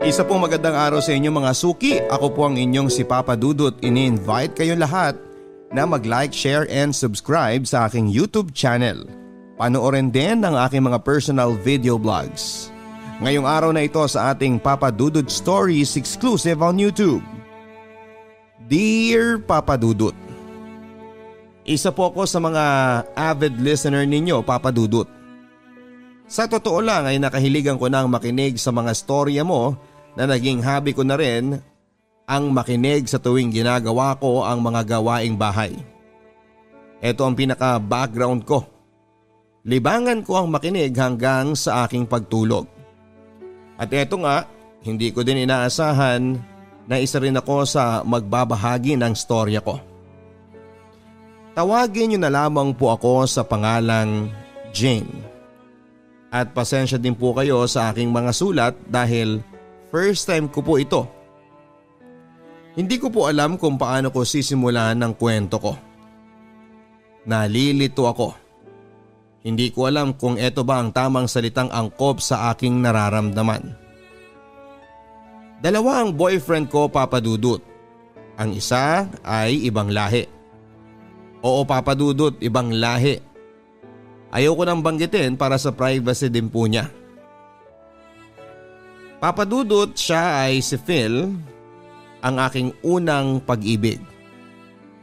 Isa pong magandang araw sa inyo mga suki. Ako po ang inyong si Papa Dudut. Ini-invite kayong lahat na mag-like, share and subscribe sa aking YouTube channel. Panoorin din ang aking mga personal video vlogs. Ngayong araw na ito sa ating Papa Dudut Stories exclusive on YouTube. Dear Papa Dudut, isa po ako sa mga avid listener ninyo, Papa Dudut. Sa totoo lang ay nakahiligan ko nang makinig sa mga storya mo na naging hobby ko na rin ang makinig sa tuwing ginagawa ko ang mga gawaing bahay. Ito ang pinaka-background ko. Libangan ko ang makinig hanggang sa aking pagtulog. At eto nga, hindi ko din inaasahan na isa rin ako sa magbabahagi ng storya ko. Tawagin niyo na lamang po ako sa pangalang Jane. At pasensya din po kayo sa aking mga sulat dahil first time ko po ito. Hindi ko po alam kung paano ko sisimulan ng kwento ko. Nalilito ako. Hindi ko alam kung ito ba ang tamang salitang angkop sa aking nararamdaman. Dalawa ang boyfriend ko, Papa Dudut. Ang isa ay ibang lahi. Oo, Papa Dudut, ibang lahi. Ayoko nang banggitin para sa privacy din po niya. Papa Dudut, siya ay si Phil, ang aking unang pag-ibig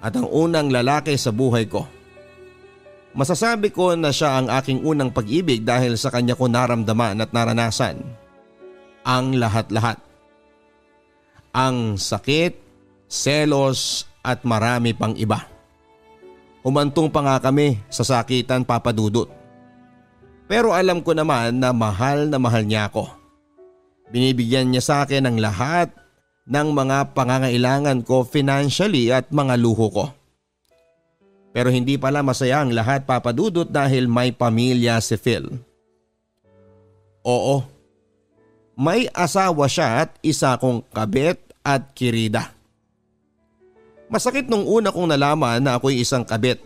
at ang unang lalaki sa buhay ko. Masasabi ko na siya ang aking unang pag-ibig dahil sa kanya ko naramdaman at naranasan ang lahat-lahat. Ang sakit, selos at marami pang iba. Humantong pa nga kami sa sakitan, Papa Dudut. Pero alam ko naman na mahal niya ako. Binibigyan niya sa akin ang lahat ng mga pangangailangan ko financially at mga luho ko. Pero hindi pala masaya ang lahat, Papa Dudut, dahil may pamilya si Phil. Oo, may asawa siya at isa kong kabit at kirida. Masakit nung una kong nalaman na ako'y isang kabit.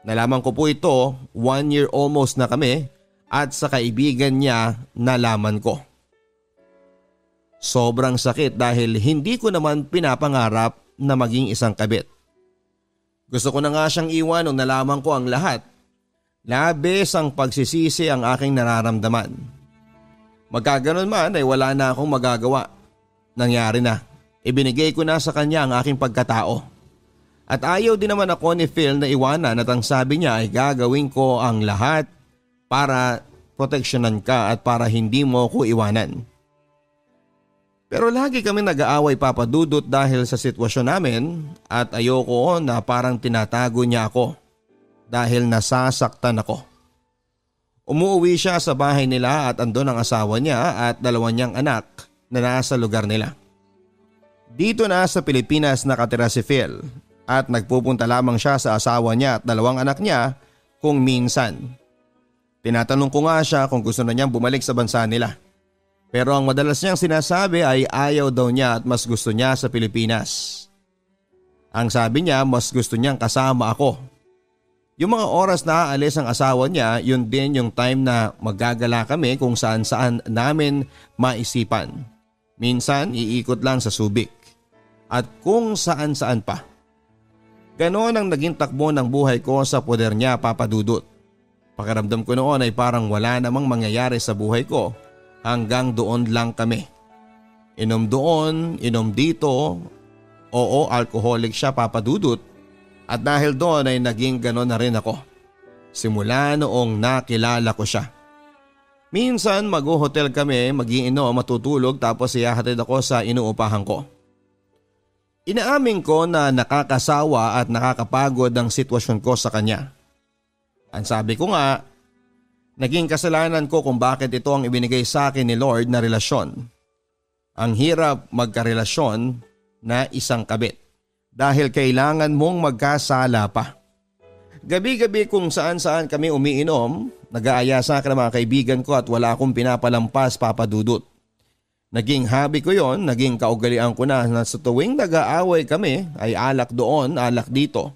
Nalaman ko po ito 1 year almost na kami at sa kaibigan niya nalaman ko. Sobrang sakit dahil hindi ko naman pinapangarap na maging isang kabit. Gusto ko na nga siyang iwan nung nalaman ko ang lahat. Labis ang pagsisisi ang aking nararamdaman. Magkaganon man ay wala na akong magagawa. Nangyari na. Ibinigay ko na sa kanya ang aking pagkatao. At ayaw din naman ako ni Phil na iwanan at ang sabi niya ay gagawin ko ang lahat para proteksyonan ka at para hindi mo ko iwanan. Pero lagi kami nag-aaway, Papa Dudut, dahil sa sitwasyon namin at ayoko na parang tinatago niya ako dahil nasasaktan ako. Umuwi siya sa bahay nila at andon ang asawa niya at 2 niyang anak na nasa lugar nila. Dito na sa Pilipinas nakatira si Phil at nagpupunta lamang siya sa asawa niya at 2 anak niya kung minsan. Tinatanong ko nga siya kung gusto na niyang bumalik sa bansa nila. Pero ang madalas niyang sinasabi ay ayaw daw niya at mas gusto niya sa Pilipinas. Ang sabi niya mas gusto niyang kasama ako. Yung mga oras na aalis ang asawa niya, yun din yung time na maggagala kami kung saan-saan namin maisipan. Minsan iikot lang sa Subic. At kung saan-saan pa. Ganon ang naging takbo ng buhay ko sa poder niya, Papa Dudut. Pakiramdam ko noon ay parang wala namang mangyayari sa buhay ko. Hanggang doon lang kami. Inom doon, inom dito. Oo, alcoholic siya, Papa Dudut. At dahil doon ay naging ganon na rin ako. Simula noong nakilala ko siya. Minsan mag-hotel kami, mag-iinom, matutulog tapos ihahatid ako sa inuupahan ko. Inaamin ko na nakakasawa at nakakapagod ang sitwasyon ko sa kanya. Ang sabi ko nga, naging kasalanan ko kung bakit ito ang ibinigay sa akin ni Lord na relasyon. Ang hirap magkarelasyon na isang kabit dahil kailangan mong magkasala pa. Gabi-gabi kung saan-saan kami umiinom, nag-aaya sa akin ng mga kaibigan ko at wala akong pinapalampas, Papa Dudut. Naging hobby ko yon, naging kaugalian ko na sa tuwing nag-aaway kami ay alak doon, alak dito,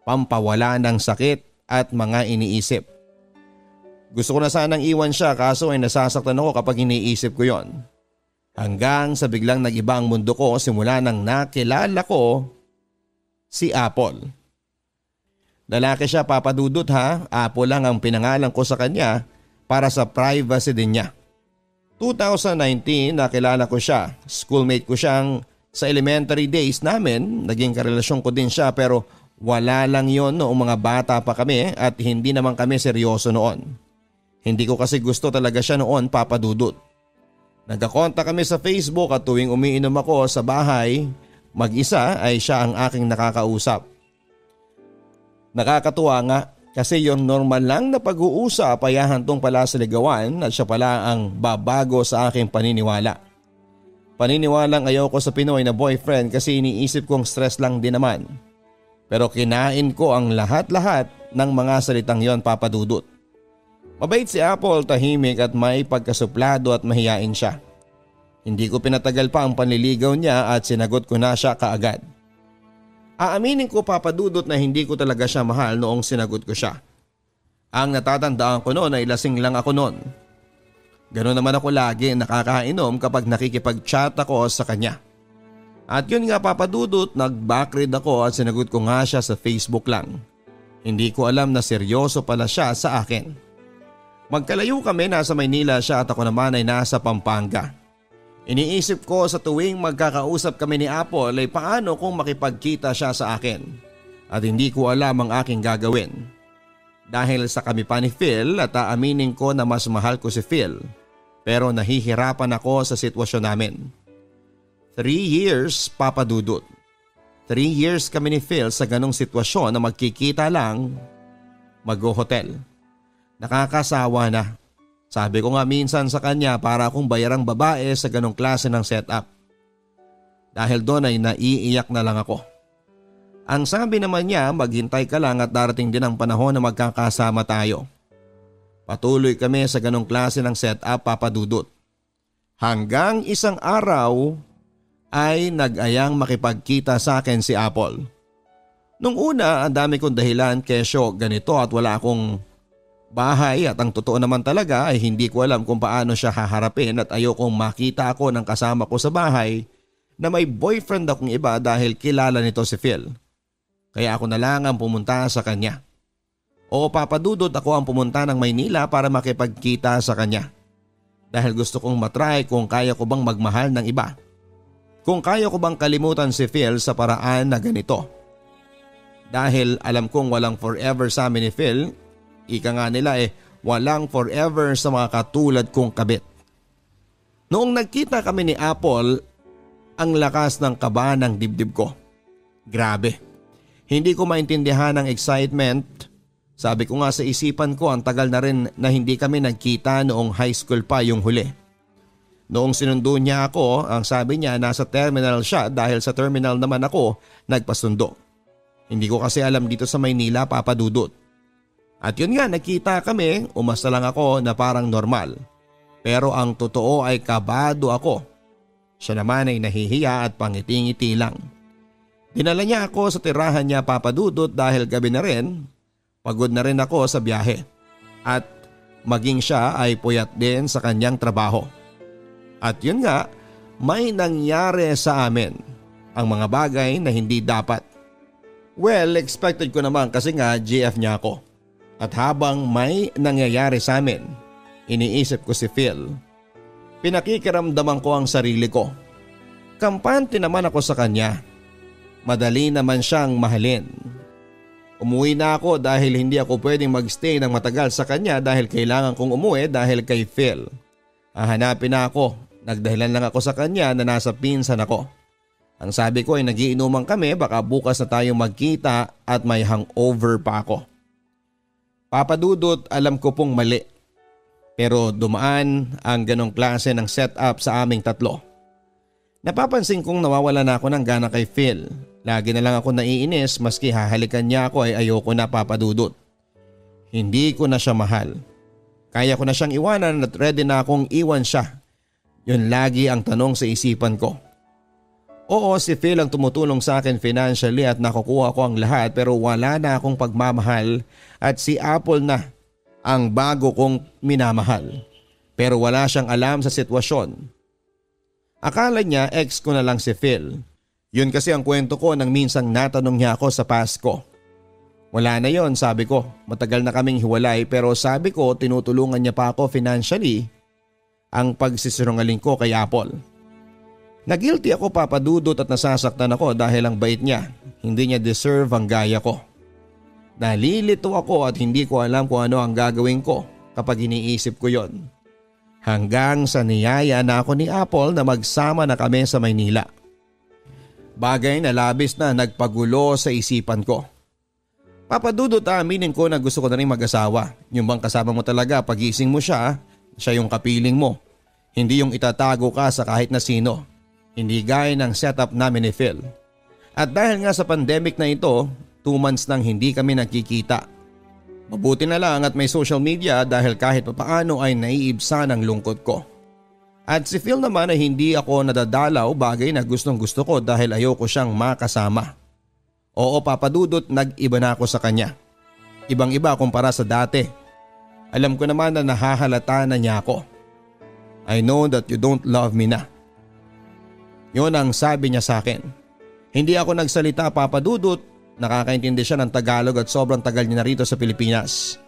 pampawala ng sakit at mga iniisip. Gusto ko na sanang iwan siya kaso ay nasasaktan ako kapag iniisip ko yon. Hanggang sa biglang nag-iba ang mundo ko simula nang nakilala ko si Apple. Lalaki siya, Papa Dudut ha. Apple lang ang pinangalan ko sa kanya para sa privacy din niya. 2019 nakilala ko siya. Schoolmate ko siyang sa elementary days namin. Naging karelasyon ko din siya pero wala lang yon noong mga bata pa kami at hindi naman kami seryoso noon. Hindi ko kasi gusto talaga siya noon, Papa Dudut. Nagkakontak kami sa Facebook at tuwing umiinom ako sa bahay, mag-isa ay siya ang aking nakakausap. Nakakatuwa nga kasi yung normal lang na pag-uusap ay hantong pala sa ligawan at siya pala ang babago sa aking paniniwala. Paniniwalang ayaw ko sa Pinoy na boyfriend kasi iniisip kong stress lang din naman. Pero kinain ko ang lahat-lahat ng mga salitang yon, Papa Dudut. Mabait si Apple, tahimik at may pagkasuplado at mahiyain siya. Hindi ko pinatagal pa ang panliligaw niya at sinagot ko na siya kaagad. Aaminin ko, Papa Dudut, na hindi ko talaga siya mahal noong sinagot ko siya. Ang natatandaan ko noon ay lasing lang ako noon. Ganoon naman ako lagi nakakainom kapag nakikipag-chat ako sa kanya. At yun nga, Papa Dudut, nag-backread ako at sinagot ko nga siya sa Facebook lang. Hindi ko alam na seryoso pala siya sa akin. Magkalayo kami, nasa Maynila siya at ako naman ay nasa Pampanga. Iniisip ko sa tuwing magkakausap kami ni Apple ay paano kung makipagkita siya sa akin at hindi ko alam ang aking gagawin. Dahil sa kami pa ni Phil at aaminin ko na mas mahal ko si Phil pero nahihirapan ako sa sitwasyon namin. 3 years, Papa Dudut. 3 years kami ni Phil sa ganong sitwasyon na magkikita lang, mag-hotel. Nakakasawa na. Sabi ko nga minsan sa kanya para akong bayarang babae sa ganong klase ng setup. Dahil doon ay naiiyak na lang ako. Ang sabi naman niya, maghintay ka lang at darating din ang panahon na magkakasama tayo. Patuloy kami sa ganong klase ng setup, Papa Dudut. Hanggang isang araw ay nag-ayang makipagkita sa akin si Apple. Nung una, ang dami kong dahilan kesyo ganito at wala akong bahay at ang totoo naman talaga ay hindi ko alam kung paano siya haharapin at ayokong makita ako ng kasama ko sa bahay na may boyfriend akong iba dahil kilala nito si Phil. Kaya ako na lang ang pumunta sa kanya. Oo, Papa Dudut, ako ang pumunta ng Maynila para makipagkita sa kanya. Dahil gusto kong matry kung kaya ko bang magmahal ng iba. Kung kaya ko bang kalimutan si Phil sa paraan na ganito. Dahil alam kong walang forever sa amin ni Phil. Ika nga nila walang forever sa mga katulad kong kabit. Noong nagkita kami ni Apple, ang lakas ng kaba ng dibdib ko. Grabe. Hindi ko maintindihan ang excitement. Sabi ko nga sa isipan ko ang tagal na rin na hindi kami nagkita noong high school pa yung huli. Noong sinundo niya ako, ang sabi niya nasa terminal siya dahil sa terminal naman ako nagpasundo. Hindi ko kasi alam dito sa Maynila, Papa Dudut. At yun nga, nakita kami, umasta lang ako na parang normal. Pero ang totoo ay kabado ako. Siya naman ay nahihiya at pangiti-ngiti lang. Dinala niya ako sa tirahan niya, Papa Dudut, dahil gabi na rin. Pagod na rin ako sa biyahe. At maging siya ay puyat din sa kanyang trabaho. At yun nga, may nangyari sa amin. Ang mga bagay na hindi dapat. Well, expected ko naman kasi nga GF niya ako. At habang may nangyayari sa amin, iniisip ko si Phil. Pinakikiramdaman ko ang sarili ko. Kampante naman ako sa kanya. Madali naman siyang mahalin. Umuwi na ako dahil hindi ako pwedeng magstay ng matagal sa kanya dahil kailangan kong umuwi dahil kay Phil. Hahanapin na ako. Nagdahilan lang ako sa kanya na nasa pinsan ako. Ang sabi ko ay nagiinuman kami, baka bukas na tayong magkita at may hangover pa ako. Papa Dudut, alam ko pong mali. Pero dumaan ang ganong klase ng setup sa aming tatlo. Napapansin kong nawawala na ako ng gana kay Phil. Lagi na lang ako naiinis maski hahalikan niya ako ay ayoko na, Papa Dudut. Hindi ko na siya mahal. Kaya ko na siyang iwanan at ready na akong iwan siya. Yun lagi ang tanong sa isipan ko. Oo, si Phil ang tumutulong sa akin financially at nakukuha ko ang lahat pero wala na akong pagmamahal at si Apple na ang bago kong minamahal. Pero wala siyang alam sa sitwasyon. Akala niya ex ko na lang si Phil. Yun kasi ang kwento ko nang minsang natanong niya ako sa past ko. Wala na yon, sabi ko. Matagal na kaming hiwalay pero sabi ko tinutulungan niya pa ako financially ang pagsisinungaling ko kay Apple. Nagilty ako papadudot at nasasaktan ako dahil ang bait niya. Hindi niya deserve ang gaya ko. Nalilito ako at hindi ko alam kung ano ang gagawin ko kapag iniisip ko yon. Hanggang sa niyaya na ako ni Apple na magsama na kami sa Maynila. Bagay na labis na nagpagulo sa isipan ko. Papadudot aminin ko na gusto ko na rin mag-asawa. Yung bang kasama mo talaga pagising mo siya yung kapiling mo. Hindi yung itatago ka sa kahit na sino. Hindi gaya ng setup namin ni Phil. At dahil nga sa pandemic na ito, 2 months nang hindi kami nagkikita. Mabuti na lang at may social media dahil kahit papaano ay naiibsan ang lungkot ko. At si Phil naman ay hindi ako nadadalaw, bagay na gustong gusto ko dahil ayoko siyang makasama. Oo, papadudot, nag-iba na ako sa kanya. Ibang iba kumpara sa dati. Alam ko naman na nahahalata na niya ako. I know that you don't love me na. Yun ang sabi niya sa akin. Hindi ako nagsalita, papadudot. Nakakaintindi siya ng Tagalog at sobrang tagal niya na rito sa Pilipinas.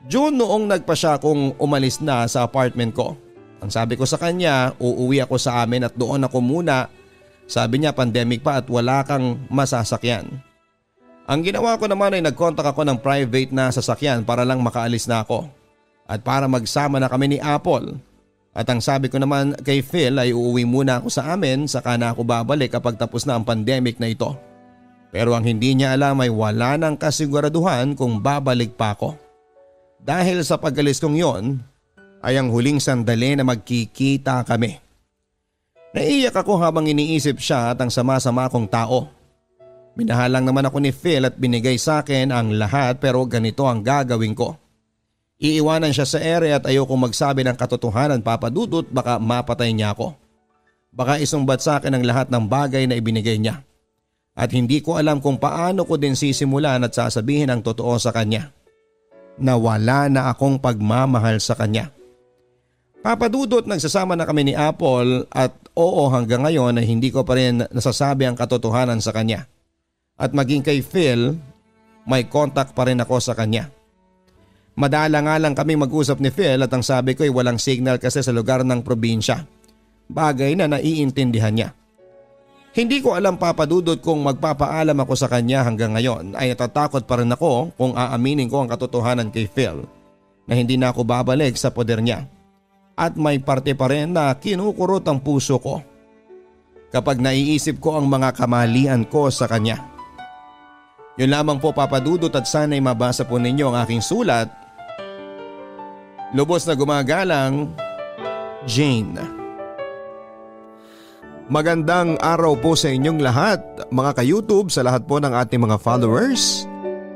June noong nagpa siya kung umalis na sa apartment ko. Ang sabi ko sa kanya, uuwi ako sa amin at doon ako muna. Sabi niya pandemic pa at wala kang masasakyan. Ang ginawa ko naman ay nag-contact ako ng private na sasakyan para lang makaalis na ako. At para magsama na kami ni Apple. At ang sabi ko naman kay Phil ay uuwi muna ako sa amin saka na ako babalik kapag tapos na ang pandemic na ito. Pero ang hindi niya alam ay wala nang kasiguraduhan kung babalik pa ako. Dahil sa pag-alis kong yon ay ang huling sandali na magkikita kami. Naiiyak ako habang iniisip siya at ang sama-sama kong tao. Minahalang naman ako ni Phil at binigay sa akin ang lahat pero ganito ang gagawin ko. Iiwanan siya sa ere at ayoko magsabi ng katotohanan, papadudot, baka mapatay niya ako. Baka isumbat sa akin ang lahat ng bagay na ibinigay niya. At hindi ko alam kung paano ko din sisimulan at sasabihin ang totoo sa kanya. Na wala na akong pagmamahal sa kanya. Papadudot, nagsasama na kami ni Apple at oo hanggang ngayon ay hindi ko pa rin nasasabi ang katotohanan sa kanya. At maging kay Phil, may contact pa rin ako sa kanya. Madala nga lang kami mag-usap ni Phil at ang sabi ko ay walang signal kasi sa lugar ng probinsya. Bagay na naiintindihan niya. Hindi ko alam, papadudot, kung magpapaalam ako sa kanya hanggang ngayon ay natatakot pa rin ako kung aaminin ko ang katotohanan kay Phil na hindi na ako babalik sa poder niya. At may parte pa rin na kinukurot ang puso ko kapag naiisip ko ang mga kamalian ko sa kanya. Yun lamang po, papadudot, at sana'y mabasa po ninyo ang aking sulat. Lubos na gumagalang, Jane. Magandang araw po sa inyong lahat, mga ka-YouTube, sa lahat po ng ating mga followers.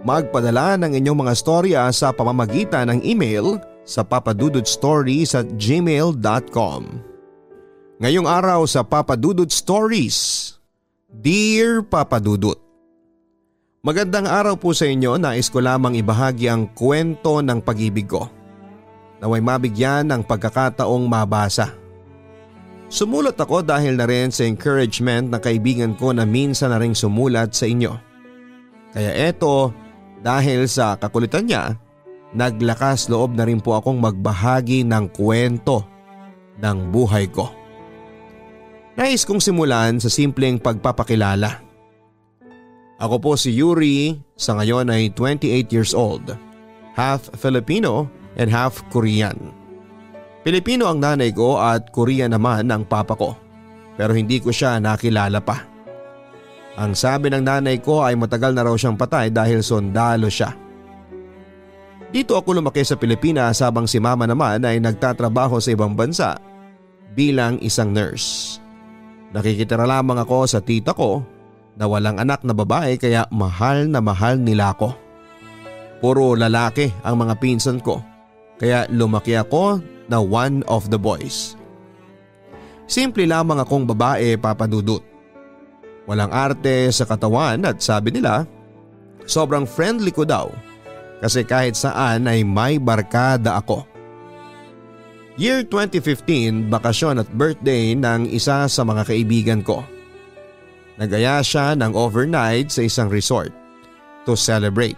Magpadala ng inyong mga storya sa pamamagitan ng email sa papadudodstories@gmail.com. Ngayong araw sa Papadudod Stories, Dear Papadudot. Magandang araw po sa inyo, nais ko lamang ibahagi ang kwento ng pag-ibig ko. Naway mabigyan ng pagkakataong mabasa. Sumulat ako dahil na rin sa encouragement ng kaibigan ko na minsan na rin sumulat sa inyo. Kaya eto, dahil sa kakulitan niya, naglakas loob na rin po akong magbahagi ng kwento ng buhay ko. Nais kong simulan sa simpleng pagpapakilala. Ako po si Yuri, sa ngayon ay 28 years old, half Filipino and half Korean. Pilipino ang nanay ko at Korean naman ang papa ko, pero hindi ko siya nakilala pa. Ang sabi ng nanay ko ay matagal na raw siyang patay dahil sundalo siya. Dito ako lumaki sa Pilipinas habang si mama naman ay nagtatrabaho sa ibang bansa bilang isang nurse. Nakikitira lamang ako sa tita ko na walang anak na babae kaya mahal na mahal nila ako. Puro lalaki ang mga pinsan ko kaya lumaki ako na one of the boys. Simple lamang akong babae, papadudot. Walang arte sa katawan at sabi nila sobrang friendly ko daw kasi kahit saan ay may barkada ako. Year 2015, bakasyon at birthday ng isa sa mga kaibigan ko. Nagaya siya ng overnight sa isang resort to celebrate.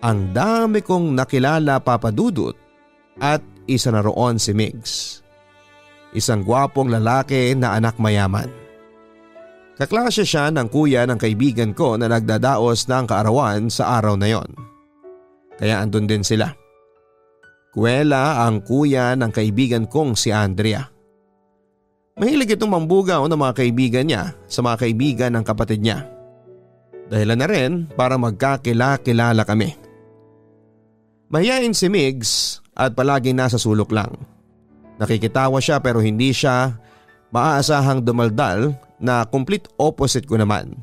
Ang dami kong nakilala, Papa Dudut, at isa na roon si Migs. Isang gwapong lalaki na anak mayaman. Kaklase siya ng kuya ng kaibigan ko na nagdadaos ng kaarawan sa araw na yon. Kaya andun din sila. Kuwela ang kuya ng kaibigan kong si Andrea. Mahilig itong mambugaw ng mga kaibigan niya sa mga kaibigan ng kapatid niya. Dahilan na rin para magkakilala kami. Mahiyain si Migs at palaging nasa sulok lang. Nakikitawa siya pero hindi siya maaasahang dumaldal na complete opposite ko naman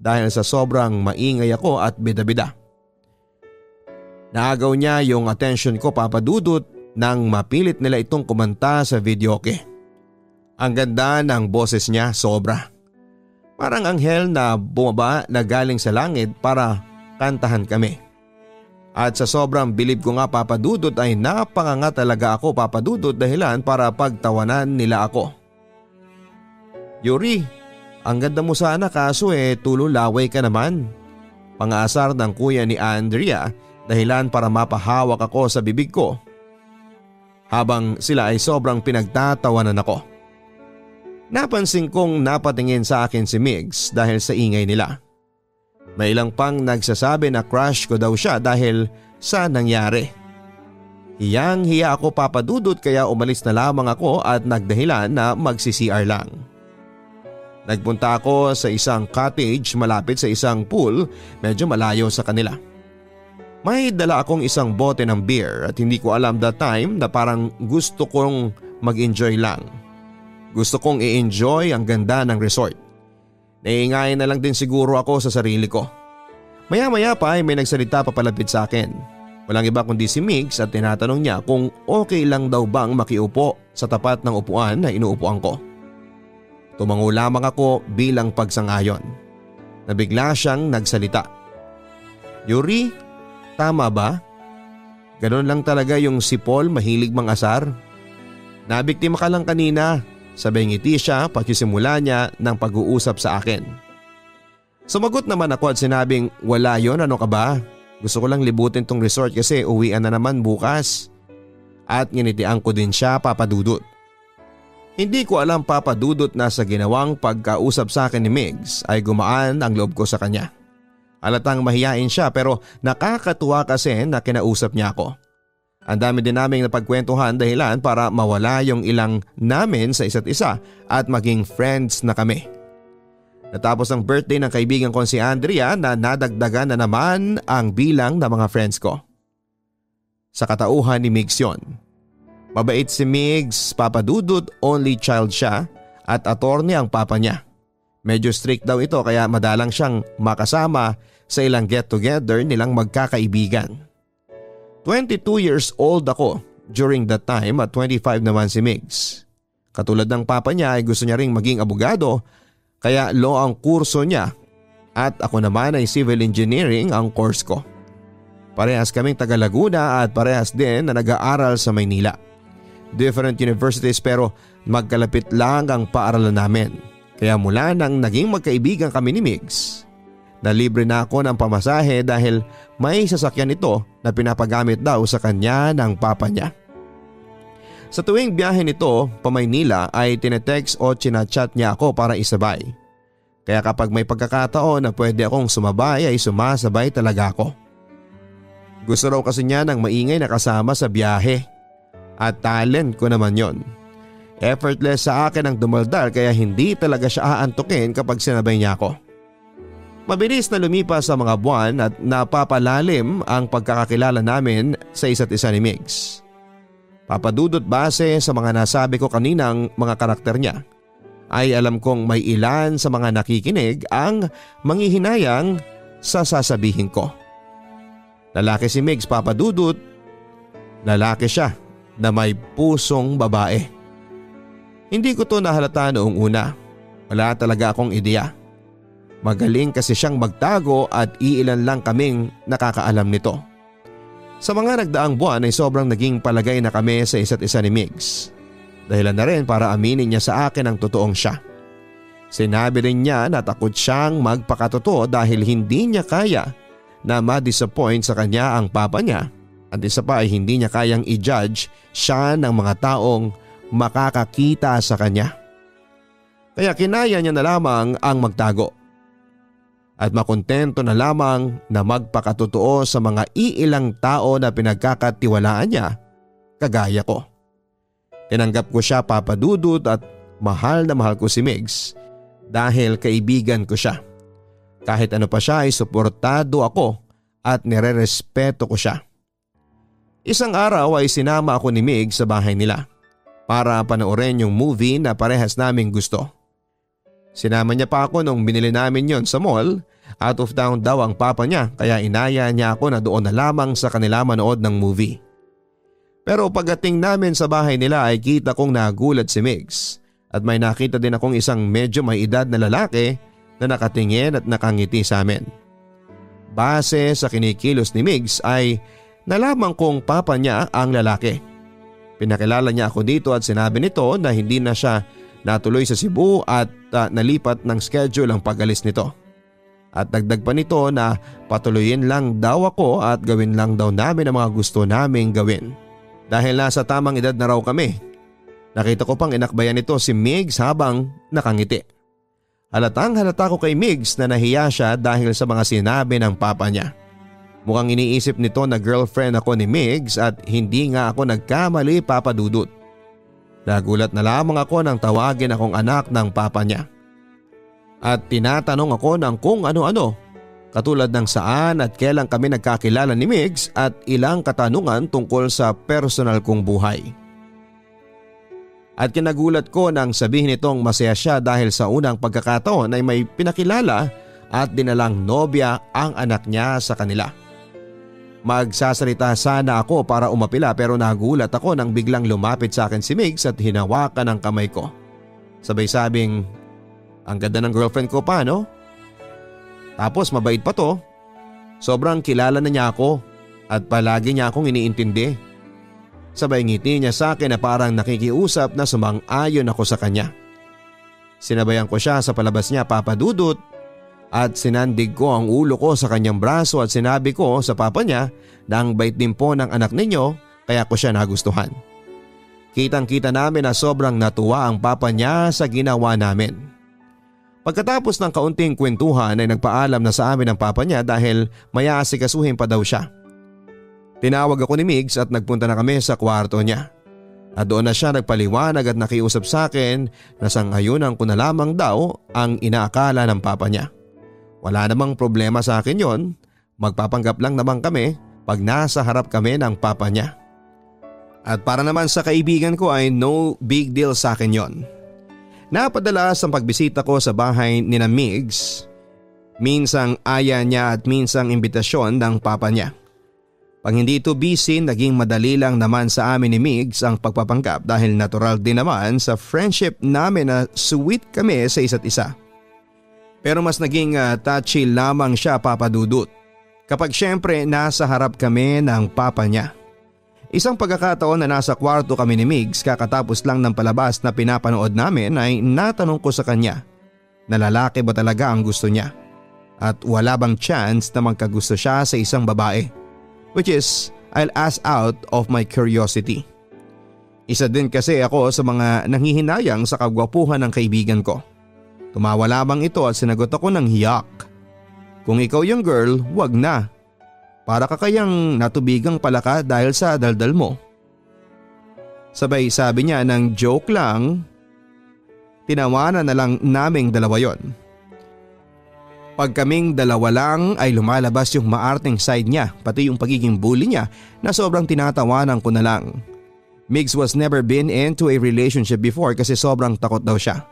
dahil sa sobrang maingay ako at bida-bida. Naagaw niya yung attention ko, Papa Dudut, nang mapilit nila itong kumanta sa videoke. Ang ganda ng boses niya, sobra. Parang anghel na bumaba na galing sa langit para kantahan kami. At sa sobrang bilib ko nga, Papa Dudut, ay napanganga talaga ako, Papa Dudut, dahilan para pagtawanan nila ako. Yuri, ang ganda mo sana kaso tululaway ka naman. Pangasar ng kuya ni Andrea dahilan para mapahawak ako sa bibig ko. Habang sila ay sobrang pinagtatawanan ako. Napansin kong napatingin sa akin si Migs dahil sa ingay nila. May ilang pang nagsasabi na crush ko daw siya dahil sa nangyari. Hiyang-hiya ako, Papa Dudut, kaya umalis na lamang ako at nagdahilan na magsi-CR lang. Nagpunta ako sa isang cottage malapit sa isang pool, medyo malayo sa kanila. May dala akong isang bote ng beer at hindi ko alam that time na parang gusto kong mag-enjoy lang. Gusto kong i-enjoy ang ganda ng resort. Naiingayin na lang din siguro ako sa sarili ko. Maya-maya pa ay may nagsalita papalapit sa akin. Walang iba kundi si Migs at tinatanong niya kung okay lang daw bang makiupo sa tapat ng upuan na inuupuan ko. Tumango lamang ako bilang pagsangayon. Nabigla siyang nagsalita. Yuri, tama ba? Ganon lang talaga yung si Paul, mahilig mangasar. Nabiktima ka lang kanina, sabay ngiti siya pagsisimula niya ng pag-uusap sa akin. Sumagot naman ako at sinabing wala yon, ano ka ba? Gusto ko lang libutin tong resort kasi uwian na naman bukas. At nginitian ko din siya, Papa Dudut. Hindi ko alam, Papa Dudut, na sa ginawang pagkausap sa akin ni Migs ay gumaan ang loob ko sa kanya. Halatang mahiyain siya pero nakakatuwa kasi na kinausap niya ako. Ang dami din naming napagkwentuhan dahilan para mawala yung ilang namin sa isa't isa at maging friends na kami. Natapos ang birthday ng kaibigan ko si Andrea na nadagdagan na naman ang bilang ng mga friends ko. Sa katauhan ni Migs yon. Mabait si Migs, Papa Dudut, only child siya at attorney ang papa niya. Medyo strict daw ito kaya madalang siyang makasama sa ilang get-together nilang magkakaibigan. 22 years old ako during that time at 25 naman si Migs. Katulad ng papa niya ay gusto niya ring maging abogado kaya law ang kurso niya at ako naman ay civil engineering ang course ko. Parehas kaming taga Laguna at parehas din na nag-aaral sa Maynila. Different universities pero magkalapit lang ang paaralan namin. Kaya mula nang naging magkaibigan kami ni Migs, nalibre na ako ng pamasahe dahil may sasakyan ito na pinapagamit daw sa kanya ng papa niya. Sa tuwing biyahe nito pa Maynila ay tinetext o chinachat niya ako para isabay. Kaya kapag may pagkakataon na pwede akong sumabay ay sumasabay talaga ako. Gusto raw kasi niya ng maingay na kasama sa biyahe. At talent ko naman yon. Effortless sa akin ang dumaldal kaya hindi talaga siya aantukin kapag sinabay niya ako. Mabilis na lumipas sa mga buwan at napapalalim ang pagkakakilala namin sa isa't isa ni Migs. Papadudot base sa mga nasabi ko kaninang mga karakter niya, ay alam kong may ilan sa mga nakikinig ang manghihinayang sa sasabihin ko. Lalaki si Migs, Papadudot. Lalaki siya na may pusong babae. Hindi ko to nahalata noong una. Wala talaga akong ideya. Magaling kasi siyang magtago at iilan lang kaming nakakaalam nito. Sa mga nagdaang buwan ay sobrang naging palagay na kami sa isa't isa ni Migs. Dahilan na rin para aminin niya sa akin ang totoong siya. Sinabi rin niya na takot siyang magpakatotoo dahil hindi niya kaya na ma-disappoint sa kanya ang papa niya at isa pa ay hindi niya kayang i-judge siya ng mga taong makakakita sa kanya. Kaya kinaya niya na lamang ang magtago at makontento na lamang na magpakatotoo sa mga iilang tao na pinagkakatiwalaan niya kagaya ko. Tinanggap ko siya, Papa Dudut, at mahal na mahal ko si Migs dahil kaibigan ko siya. Kahit ano pa siya ay suportado ako at nirerespeto ko siya. Isang araw ay sinama ako ni Migs sa bahay nila para panoorin yung movie na parehas naming gusto. Sinama niya pa ako nung binili namin yon sa mall. Out of town daw ang papa niya kaya inaya niya ako na doon na lamang sa kanila manood ng movie. Pero pagdating namin sa bahay nila ay kita kong nagulat si Migs at may nakita din akong isang medyo may edad na lalaki na nakatingin at nakangiti sa amin. Base sa kinikilos ni Migs ay nalaman kong papa niya ang lalaki. Pinakilala niya ako dito at sinabi nito na hindi na siya natuloy sa Cebu at nalipat ng schedule ang pag-alis nito. At dagdag pa nito na patuloyin lang daw ako at gawin lang daw namin ang mga gusto naming gawin. Dahil nasa tamang edad na raw kami. Nakita ko pang inakbayan nito si Migs habang nakangiti. Halatang halata ko kay Migs na nahiya siya dahil sa mga sinabi ng papa niya. Mukhang iniisip nito na girlfriend ako ni Migs at hindi nga ako nagkamali, Papa Dudut. Nagulat na lamang ako nang tawagin akong anak ng papa niya. At tinatanong ako ng kung ano-ano. Katulad ng saan at kailan kami nagkakilala ni Migs at ilang katanungan tungkol sa personal kong buhay. At kinagulat ko nang sabihin nitong masaya siya dahil sa unang pagkakataon ay may pinakilala at dinalang nobya ang anak niya sa kanila. Magsasalita sana ako para umapila pero nagulat ako nang biglang lumapit sa akin si Migs at hinawakan ang kamay ko. Sabay sabing, "Ang ganda ng girlfriend ko pa, no? Tapos mabait pa to. Sobrang kilala na niya ako at palagi niya akong iniintindi." Sabay ngiti niya sa akin na parang nakikiusap na sumang-ayon ako sa kanya. Sinabayan ko siya sa palabas niya, Papa Dudut, at sinandig ko ang ulo ko sa kanyang braso at sinabi ko sa papa niya na ang bait din po ng anak ninyo kaya ko siya nagustuhan. Kitang-kita namin na sobrang natuwa ang papa niya sa ginawa namin. Pagkatapos ng kaunting kwentuhan ay nagpaalam na sa amin ang papa niya dahil may aasikasuhin pa daw siya. Tinawag ako ni Migs at nagpunta na kami sa kwarto niya. At doon na siya nagpaliwanag at nakiusap sa akin na sang-ayunan ko na lamang daw ang inaakala ng papa niya. Wala namang problema sa akin yon, magpapanggap lang naman kami pag nasa harap kami ng papa niya. At para naman sa kaibigan ko ay no big deal sa akin yon. Napadalas ang pagbisita ko sa bahay ni na Migs, minsang aya niya at minsang imbitasyon ng papa niya. Pag hindi ito busy, naging madali lang naman sa amin ni Migs ang pagpapanggap dahil natural din naman sa friendship namin na sweet kami sa isa't isa. Pero mas naging touchy lamang siya, Papa Dudut, kapag syempre nasa harap kami ng papa niya. Isang pagkakataon na nasa kwarto kami ni Migs kakatapos lang ng palabas na pinapanood namin ay natanong ko sa kanya na lalaki ba talaga ang gusto niya at wala bang chance na magkagusto siya sa isang babae. Which is, I'll ask out of my curiosity. Isa din kasi ako sa mga nanghihinayang sa kagwapuhan ng kaibigan ko. Tumawa lamang ito at sinagot ako ng hiyak. Kung ikaw yung girl, wag na. Para ka kayang natubigang palaka dahil sa daldal mo. Sabay sabi niya ng joke lang, tinawanan na lang naming dalawa yon. Pag kaming dalawa lang ay lumalabas yung maarteng side niya pati yung pagiging bully niya na sobrang tinatawanan ko na lang. Migs was never been into a relationship before kasi sobrang takot daw siya.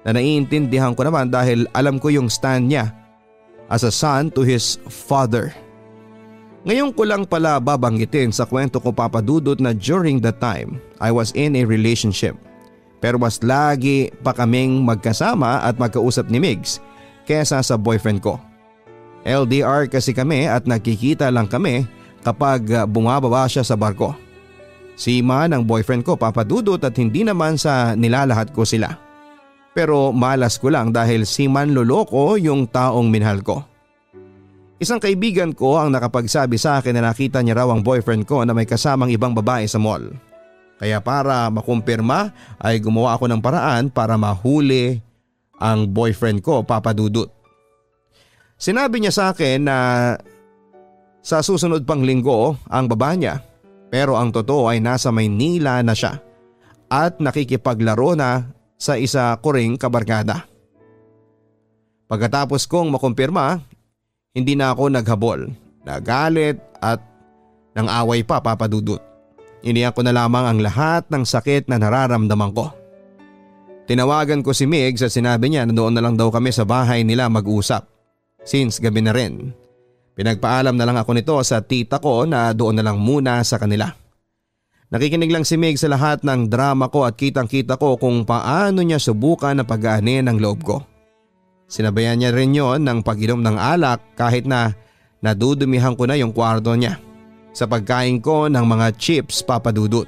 Na naiintindihan ko naman dahil alam ko yung stand niya as a son to his father. Ngayon ko lang pala babanggitin sa kwento ko, Papa Dudut, na during that time I was in a relationship. Pero mas lagi pa kaming magkasama at magkausap ni Migs kesa sa boyfriend ko. LDR kasi kami at nagkikita lang kami kapag bumababa siya sa barko. Si Iman ang boyfriend ko, Papa Dudut, at hindi naman sa nilalahat ko sila. Pero malas ko lang dahil si manloloko yung taong minahal ko. Isang kaibigan ko ang nakapagsabi sa akin na nakita niya raw ang boyfriend ko na may kasamang ibang babae sa mall. Kaya para makumpirma ay gumawa ako ng paraan para mahuli ang boyfriend ko, Papa Dudut. Sinabi niya sa akin na sa susunod pang linggo ang baba niya, pero ang totoo ay nasa Maynila na siya at nakikipaglaro na sa isa ko ring kabarkada. Pagkatapos kong makumpirma, hindi na ako naghabol, nagalit at nang away pa, Papa Dudut. Iniyak ko na lamang ang lahat ng sakit na nararamdaman ko. Tinawagan ko si Migs at sinabi niya na doon na lang daw kami sa bahay nila mag-usap. Since gabi na rin, pinagpaalam na lang ako nito sa tita ko na doon na lang muna sa kanila. Nakikinig lang si Meg sa lahat ng drama ko at kitang-kita ko kung paano niya subukan na pag-aanin ang loob ko. Sinabayan niya rin yon ng pag-inom ng alak kahit na nadudumihan ko na yung kwarto niya sa pagkain ko ng mga chips, Papa Dudut.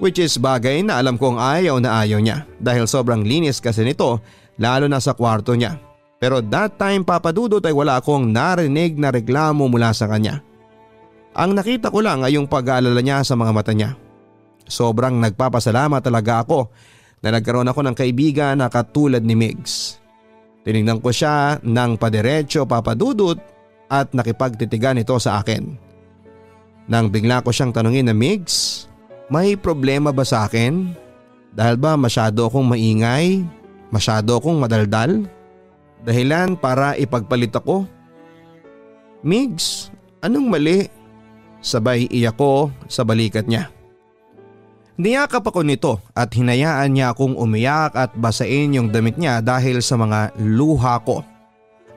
Which is bagay na alam kong ayaw na ayaw niya dahil sobrang linis kasi nito lalo na sa kwarto niya. Pero that time, Papa Dudut, ay wala akong narinig na reklamo mula sa kanya. Ang nakita ko lang ay yung pag-aalala niya sa mga mata niya. Sobrang nagpapasalamat talaga ako na nagkaroon ako ng kaibigan na katulad ni Migs. Tinignan ko siya ng padiretso, Papa Dudut, at nakipagtitigan ito sa akin. Nang bigla ko siyang tanungin na, Migs, may problema ba sa akin? Dahil ba masyado akong maingay? Masyado akong madaldal? Dahilan para ipagpalit ako? Migs, anong mali? Sabay iyak ko sa balikat niya. Niyakap ako nito at hinayaan niya akong umiyak at basain yung damit niya dahil sa mga luha ko.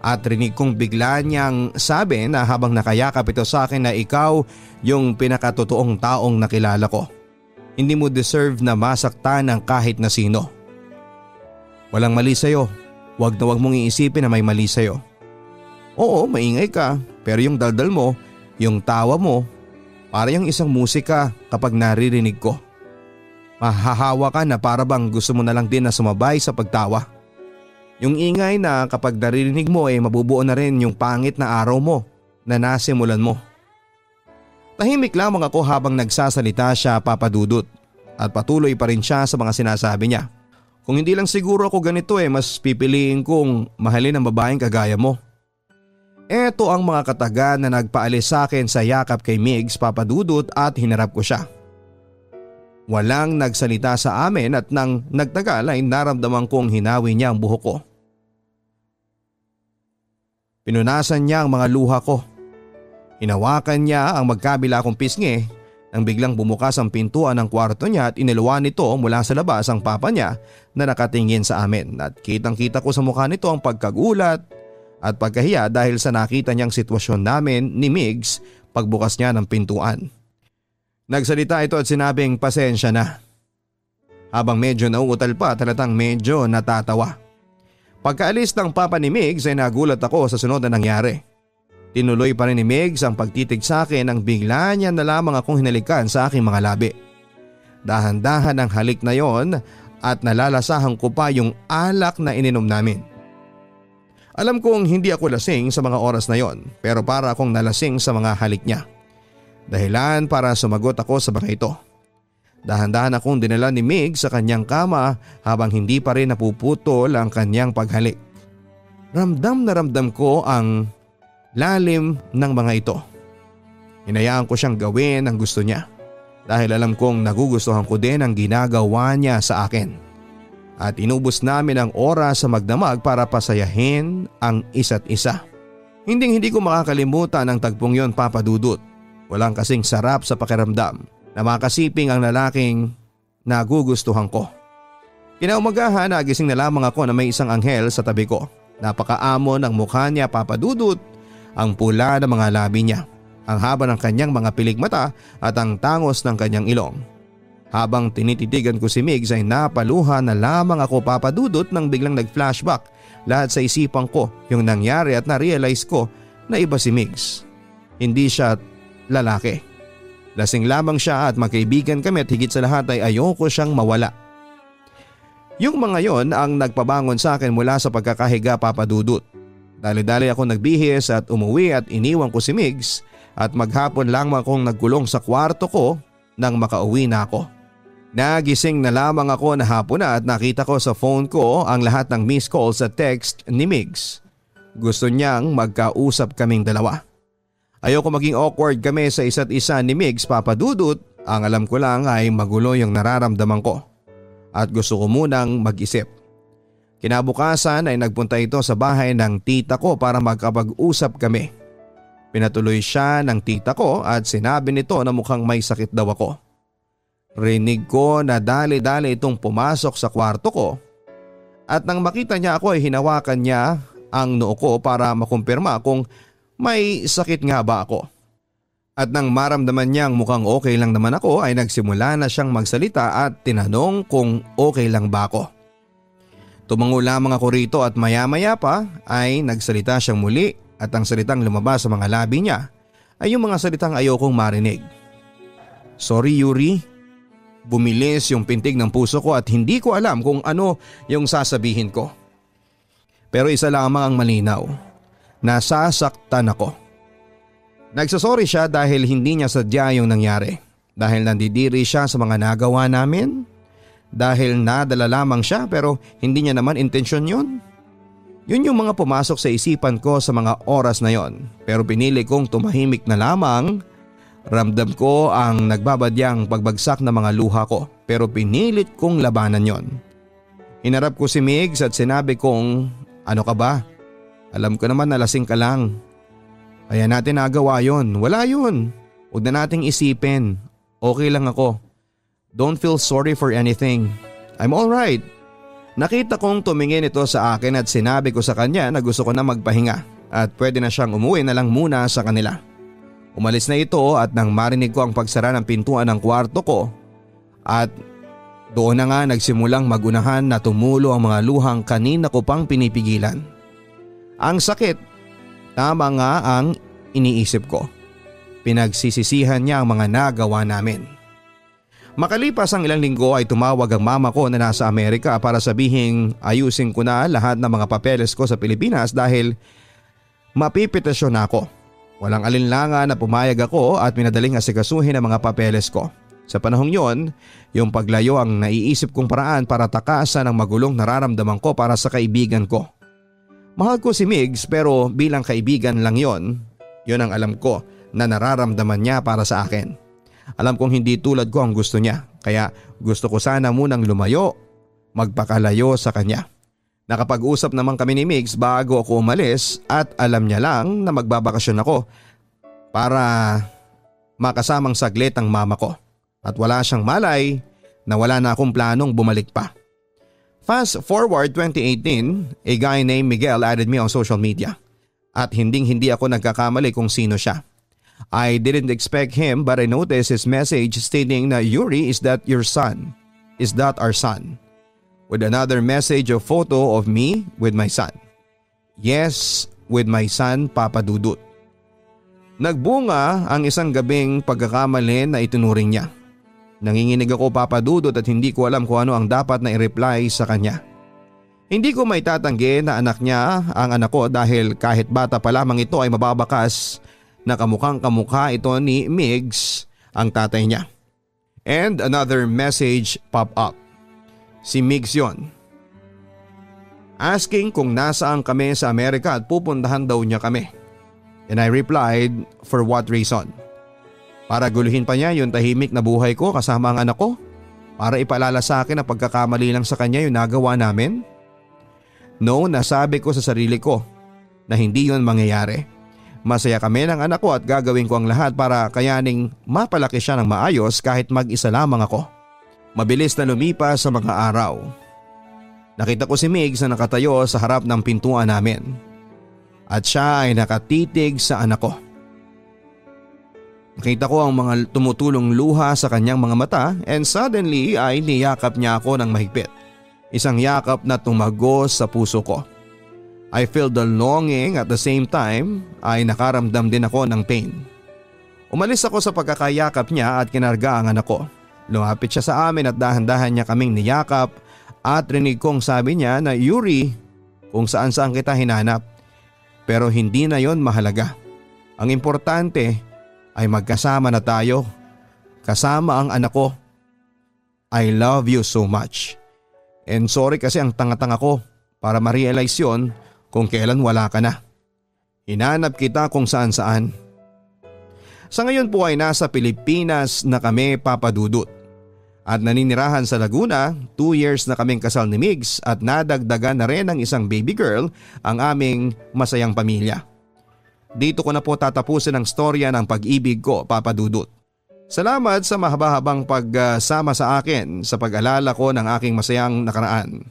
At rinig kong bigla niyang sabi na habang nakayakap ito sa akin na ikaw yung pinakatotoong taong nakilala ko. Hindi mo deserve na masaktan ng kahit na sino. Walang mali sa'yo. Huwag na huwag mong iisipin na may mali sa'yo. Oo, maingay ka, pero yung daldal mo, yung tawa mo, para yung isang musika kapag naririnig ko. Mahahawa ka na para bang gusto mo na lang din na sumabay sa pagtawa. Yung ingay na kapag naririnig mo ay mabubuo na rin yung pangit na araw mo na nasimulan mo. Tahimik lamang ako habang nagsasalita siya, Papa Dudut, at patuloy pa rin siya sa mga sinasabi niya. Kung hindi lang siguro ako ganito mas pipiliin kong mahalin ang babaeng kagaya mo. Eto ang mga kataga na nagpaalis sa akin sa yakap kay Migs, Papa Dudut, at hinarap ko siya. Walang nagsalita sa amin at nang nagtagal ay naramdaman kong hinawi niya ang buhok ko. Pinunasan niya ang mga luha ko. Hinawakan niya ang magkabila kong pisngi nang biglang bumukas ang pintuan ng kwarto niya at iniluwan nito mula sa labas ang papa niya na nakatingin sa amin, at kitang-kita ko sa mukha nito ang pagkagulat at pagkahiya dahil sa nakita niyang sitwasyon namin ni Migs pagbukas niya ng pintuan. Nagsalita ito at sinabing pasensya na. Habang medyo nauutal pa, talatang medyo natatawa. Pagkaalis ng papa ni Migs ay nagulat ako sa sunod na nangyari. Tinuloy pa rin ni Migs ang pagtitig sa akin nang bigla niya na lamang akong hinalikan sa aking mga labi. Dahan-dahan ang halik na yon at nalalasahan ko pa yung alak na ininom namin. Alam kong hindi ako lasing sa mga oras na yon, pero para akong nalasing sa mga halik niya. Dahilan para sumagot ako sa mga ito. Dahan-dahan akong dinala ni Mig sa kanyang kama habang hindi pa rin napuputol ang kanyang paghalik. Ramdam na ramdam ko ang lalim ng mga ito. Hinayaan ko siyang gawin ang gusto niya dahil alam kong nagugustuhan ko din ang ginagawa niya sa akin. At inubos namin ang oras sa magdamag para pasayahin ang isa't isa. Hindi ko makakalimutan ang tagpong yon, Papa Dudut. Walang kasing sarap sa pakiramdam na makasiping ang lalaking nagugustuhan ko. Kinaumagahan, nagising na lamang ako na may isang anghel sa tabi ko. Napakaamon ang mukha niya, Papa Dudut, ang pula ng mga labi niya, ang haba ng kanyang mga pilig mata at ang tangos ng kanyang ilong. Habang tinititigan ko si Migs ay napaluha na lamang ako, Papa Dudut, nang biglang nag-flashback lahat sa isipan ko yung nangyari at na-realize ko na iba si Migs. Hindi siya lalaki. Lasing lamang siya at magkaibigan kami at higit sa lahat ay ayoko siyang mawala. Yung mga yon ang nagpabangon sa akin mula sa pagkakahiga, Papa Dudut. Dali-dali ako nagbihis at umuwi at iniwan ko si Migs at maghapon lang akong nagkulong sa kwarto ko nang makauwi na ako. Nagising na lamang ako na hapon na at nakita ko sa phone ko ang lahat ng missed calls at text ni Migs. Gusto niyang magkausap kaming dalawa. Ayoko maging awkward kami sa isa't isa ni Migs, Papa Dudut. Ang alam ko lang ay magulo yung nararamdaman ko at gusto ko munang mag-isip. Kinabukasan ay nagpunta ito sa bahay ng tita ko para magkapag-usap kami. Pinatuloy siya ng tita ko at sinabi nito na mukhang may sakit daw ako. Rinig ko na dali-dali itong pumasok sa kwarto ko at nang makita niya ako ay hinawakan niya ang noo ko para makumpirma kung may sakit nga ba ako. At nang maramdaman niyang mukhang okay lang naman ako ay nagsimula na siyang magsalita at tinanong kung okay lang ba ako. Tumango lamang ako rito at maya-maya pa ay nagsalita siyang muli at ang salitang lumabas sa mga labi niya ay yung mga salitang ayokong marinig. Sorry Yuri. Bumilis yung pintig ng puso ko at hindi ko alam kung ano yung sasabihin ko. Pero isa lamang ang malinaw. Nasasaktan ako. Nagsasorry siya dahil hindi niya sadya yung nangyari. Dahil nandidiri siya sa mga nagawa namin. Dahil nadala lamang siya pero hindi niya naman intensyon yun. Yun yung mga pumasok sa isipan ko sa mga oras na yon. Pero pinili kong tumahimik na lamang. Ramdam ko ang nagbabadyang pagbagsak ng mga luha ko pero pinilit kong labanan yon. Hinarap ko si Migs at sinabi kong, ano ka ba? Alam ko naman na lasing ka lang. Kaya natin nagawa yon. Wala yun. Huwag na nating isipin. Okay lang ako. Don't feel sorry for anything. I'm alright. Nakita kong tumingin ito sa akin at sinabi ko sa kanya na gusto ko na magpahinga at pwede na siyang umuwi na lang muna sa kanila. Umalis na ito at nang marinig ko ang pagsara ng pintuan ng kwarto ko at doon na nga nagsimulang magunahan na tumulo ang mga luhang kanina ko pang pinipigilan. Ang sakit, tama nga ang iniisip ko. Pinagsisisihan niya ang mga nagawa namin. Makalipas ang ilang linggo ay tumawag ang mama ko na nasa Amerika para sabihing ayusin ko na lahat ng mga papeles ko sa Pilipinas dahil mapipetisyon na ako. Walang alinlangan na pumayag ako at pinadaling asikasuhin ang mga papeles ko. Sa panahong yon, yung paglayo ang naiisip kong paraan para takasan ang magulong nararamdaman ko para sa kaibigan ko. Mahal ko si Migs pero bilang kaibigan lang yon ang alam ko na nararamdaman niya para sa akin. Alam kong hindi tulad ko ang gusto niya kaya gusto ko sana munang lumayo, magpakalayo sa kanya. Nakapag-usap naman kami ni Migs bago ako umalis at alam niya lang na magbabakasyon ako para makasamang saglit ang mama ko. At wala siyang malay na wala na akong planong bumalik pa. Fast forward 2018, a guy named Miguel added me on social media. At hindi ako nagkakamali kung sino siya. I didn't expect him but I noticed his message stating na Yuri, is that your son? Is that our son? With another message of photo of me with my son. Yes, with my son, Papa Dudut. Nagbunga ang isang gabing pagkakamali na itunuring niya. Nanginginig ako, Papa Dudut, at hindi ko alam kung ano ang dapat na i-reply sa kanya. Hindi ko maitatanggi na anak niya ang anak ko dahil kahit bata pa lamang ito ay mababakas na kamukhang kamukha ito ni Migs, ang tatay niya. And another message pop up. Si Migs yon. Asking kung nasaan kami sa Amerika at pupuntahan daw niya kami. And I replied, for what reason? Para guluhin pa niya yung tahimik na buhay ko kasama ang anak ko? Para ipaalala sa akin na pagkakamali lang sa kanya yung nagawa namin? No, nasabi ko sa sarili ko na hindi yun mangyayari. Masaya kami ng anak ko at gagawin ko ang lahat para kayaning mapalaki siya ng maayos kahit mag-isa lamang ako. Mabilis na lumipas sa mga araw. Nakita ko si Migs na nakatayo sa harap ng pintuan namin. At siya ay nakatitig sa anak ko. Nakita ko ang mga tumutulong luha sa kanyang mga mata and suddenly ay niyakap niya ako ng mahigpit. Isang yakap na tumagos sa puso ko. I feel the longing at the same time ay nakaramdam din ako ng pain. Umalis ako sa pagkakayakap niya at kinarga ang anak ko. Lumapit siya sa amin at dahan-dahan niya kaming niyakap at rinig kong sabi niya na, "Yuri, kung saan-saan kita hinanap. Pero hindi na yon mahalaga. Ang importante ay magkasama na tayo. Kasama ang anak ko. I love you so much. And sorry kasi ang tanga-tanga ko para ma-realize yon kung kailan wala ka na. Hinanap kita kung saan-saan." Sa ngayon po ay nasa Pilipinas na kami, Papa Dudut. At naninirahan sa Laguna, 2 years na kaming kasal ni Migs at nadagdagan na rin ng isang baby girl ang aming masayang pamilya. Dito ko na po tatapusin ang storya ng pag-ibig ko, Papa Dudut. Salamat sa mahaba-habang pagsama sa akin sa pag-alala ko ng aking masayang nakaraan.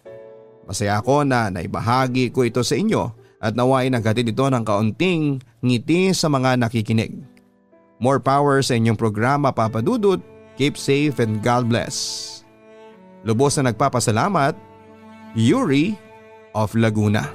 Masaya ako na naibahagi ko ito sa inyo at nawain naghatid ito ng kaunting ngiti sa mga nakikinig. More power sa inyong programa, Papa Dudut. Keep safe and God bless. Lubos na nagpapasalamat, Yuri of Laguna.